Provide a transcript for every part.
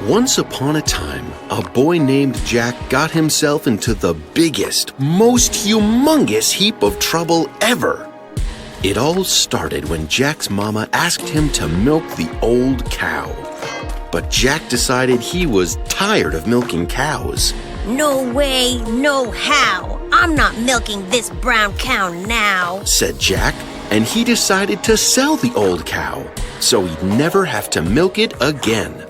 Once upon a time, a boy named Jack got himself into the biggest, most humongous heap of trouble ever. It all started when Jack's mama asked him to milk the old cow. But Jack decided he was tired of milking cows. No way, no how. I'm not milking this brown cow now, said Jack, and he decided to sell the old cow so he'd never have to milk it again.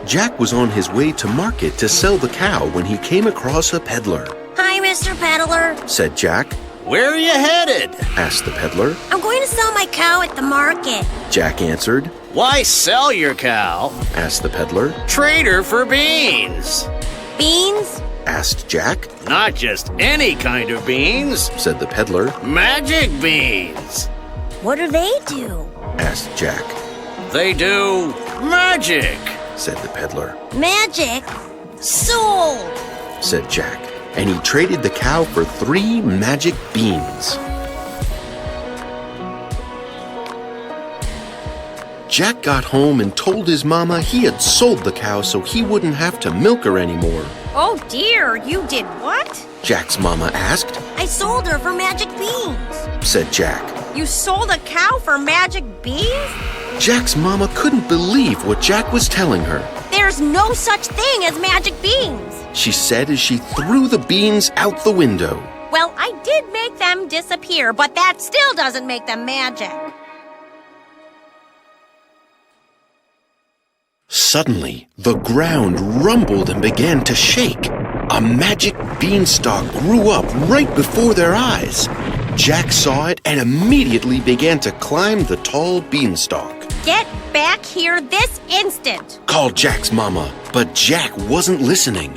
Jack was on his way to market to sell the cow when he came across a peddler. Hi, Mr. Peddler, said Jack. Where are you headed? Asked the peddler. I'm going to sell my cow at the market. Jack answered. Why sell your cow? Asked the peddler. Trade her for beans. Beans? Asked Jack. Not just any kind of beans, said the peddler. Magic beans. What do they do? Asked Jack. They do magic, said the peddler. Magic? Sold, said Jack, and he traded the cow for 3 magic beans. Jack got home and told his mama he had sold the cow so he wouldn't have to milk her anymore. Oh dear, you did what? Jack's mama asked. I sold her for magic beans, said Jack. You sold a cow for magic beans? Jack's mama couldn't believe what Jack was telling her. There's no such thing as magic beans, she said as she threw the beans out the window. Well, I did make them disappear, but that still doesn't make them magic. Suddenly, the ground rumbled and began to shake. A magic beanstalk grew up right before their eyes. Jack saw it and immediately began to climb the tall beanstalk. Get back here this instant, called Jack's mama, but Jack wasn't listening.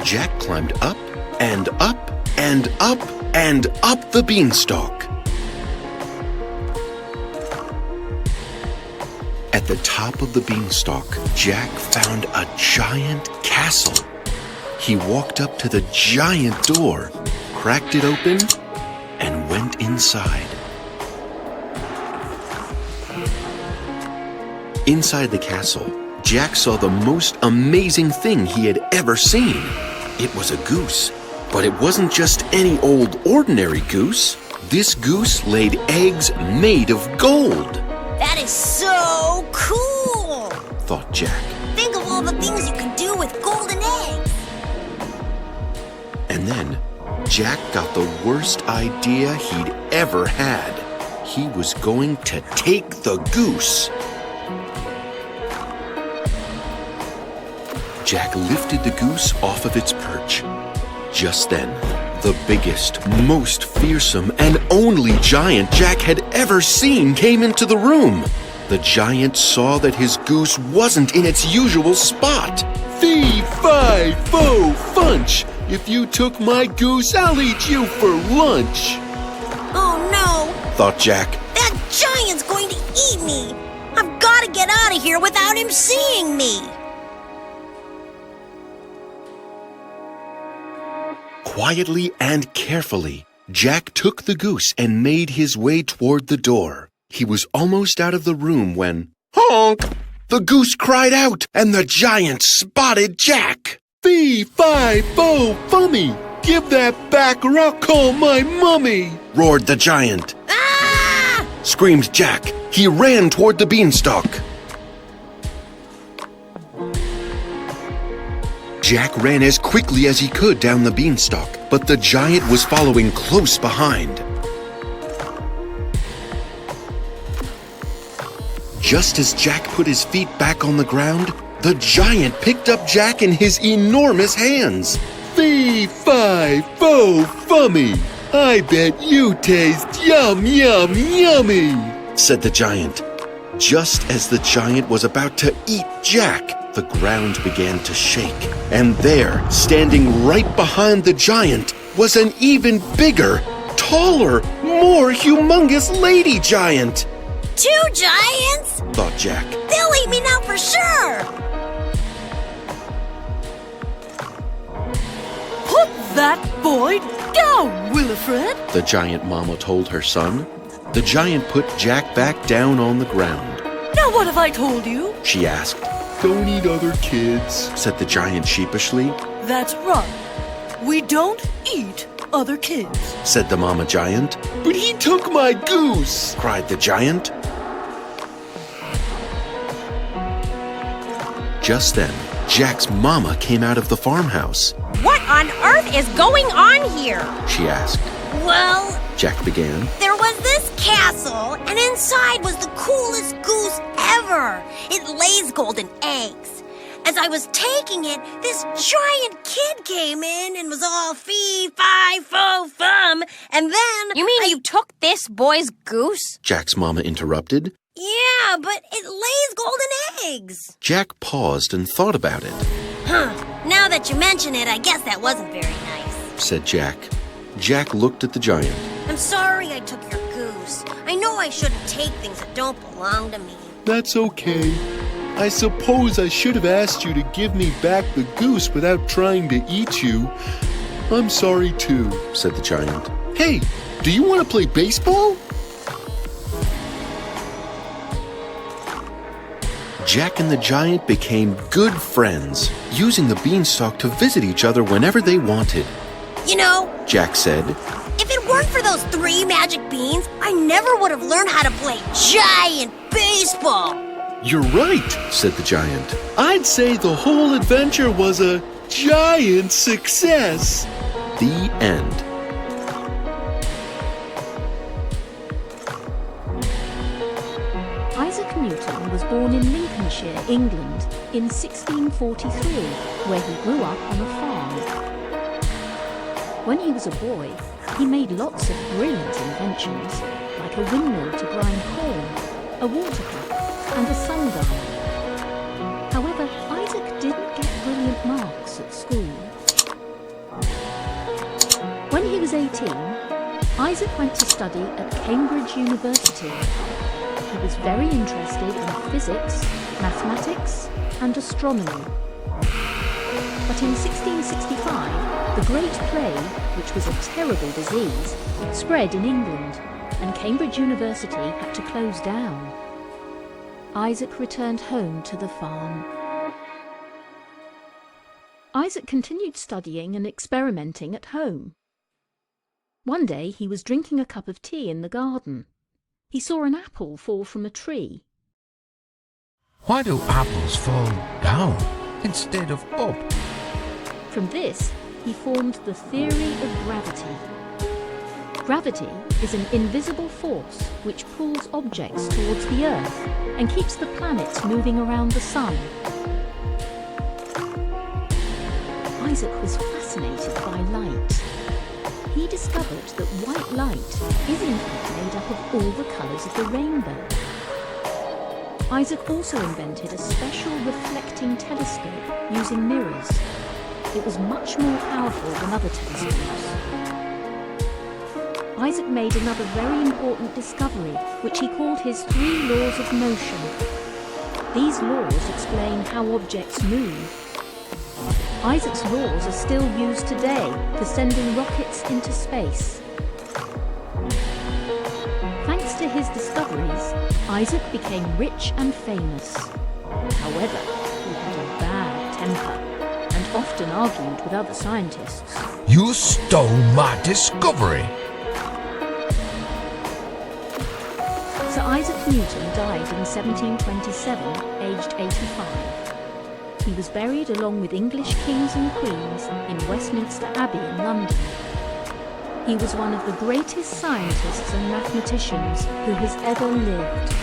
Jack climbed up and up and up and up the beanstalk. At the top of the beanstalk, Jack found a giant castle. He walked up to the giant door, cracked it open, and went inside. Inside the castle, Jack saw the most amazing thing he had ever seen. It was a goose, but it wasn't just any old ordinary goose. This goose laid eggs made of gold. That is so cool, thought Jack. Think of all the things you can do with golden eggs. And then Jack got the worst idea he'd ever had. He was going to take the goose. Jack lifted the goose off of its perch. Just then, the biggest, most fearsome, and only giant Jack had ever seen came into the room. The giant saw that his goose wasn't in its usual spot. Fee, fi, fo, funch! If you took my goose, I'll eat you for lunch. Oh no, thought Jack. That giant's going to eat me. I've got to get out of here without him seeing me. Quietly and carefully, Jack took the goose and made his way toward the door. He was almost out of the room when, honk! The goose cried out, and the giant spotted Jack. Fee, fi, fo, fummy! Give that back or I'll call my mummy! Roared the giant. Ah! Screamed Jack. He ran toward the beanstalk. Jack ran as quickly as he could down the beanstalk, but the giant was following close behind. Just as Jack put his feet back on the ground, the giant picked up Jack in his enormous hands. Fee, fi, fo, fummy! I bet you taste yum, yum, yummy! Said the giant. Just as the giant was about to eat Jack, the ground began to shake, and there, standing right behind the giant, was an even bigger, taller, more humongous lady giant. 2 giants? Thought Jack. They'll eat me now for sure. that boy down, Wilfred. the giant mama told her son. The giant put Jack back down on the ground. Now what have I told you? She asked. Don't eat other kids, said the giant sheepishly. That's right. We don't eat other kids, said the mama giant. But he took my goose, cried the giant. Just then, Jack's mama came out of the farmhouse. What on earth is going on here? She asked. Well, Jack began. there was this castle, and inside was the coolest goose ever. It lays golden eggs. As I was taking it, this giant kid came in and was all fee-fi-fo-fum. And then... You mean you took this boy's goose? Jack's mama interrupted. Yeah, but it lays golden eggs. Jack paused and thought about it, Now that you mention it, I guess that wasn't very nice. said Jack. Jack looked at the giant. I'm sorry I took your goose. I know I shouldn't take things that don't belong to me. That's okay. I suppose I should have asked you to give me back the goose without trying to eat you. I'm sorry too, said the giant. Hey, do you want to play baseball? Jack and the giant became good friends, using the beanstalk to visit each other whenever they wanted. You know, Jack said, if it weren't for those 3 magic beans, I never would have learned how to play giant baseball. You're right, said the giant. I'd say the whole adventure was a giant success. The end. Isaac Newton was born in Lincolnshire, England, in 1643, where he grew up on a farm. When he was a boy, he made lots of brilliant inventions, like a windmill to grind corn, a water cup, and a sundial. However, Isaac didn't get brilliant marks at school. When he was 18, Isaac went to study at Cambridge University. He was very interested in physics, mathematics, and astronomy. But in 1665, the Great Plague, which was a terrible disease, spread in England, and Cambridge University had to close down. Isaac returned home to the farm. Isaac continued studying and experimenting at home. One day he was drinking a cup of tea in the garden. He saw an apple fall from a tree. Why do apples fall down instead of up? From this, he formed the theory of gravity. Gravity is an invisible force which pulls objects towards the Earth and keeps the planets moving around the Sun. Isaac was fascinated by light. He discovered that white light is in fact made up of all the colours of the rainbow. Isaac also invented a special reflecting telescope using mirrors. It was much more powerful than other telescopes. Isaac made another very important discovery, which he called his 3 laws of motion. These laws explain how objects move. Isaac's laws are still used today for sending rockets into space. Thanks to his discoveries, Isaac became rich and famous. However, he had a bad temper and often argued with other scientists. You stole my discovery. Sir Isaac Newton died in 1727, aged 85. He was buried along with English kings and queens in Westminster Abbey in London. He was one of the greatest scientists and mathematicians who has ever lived.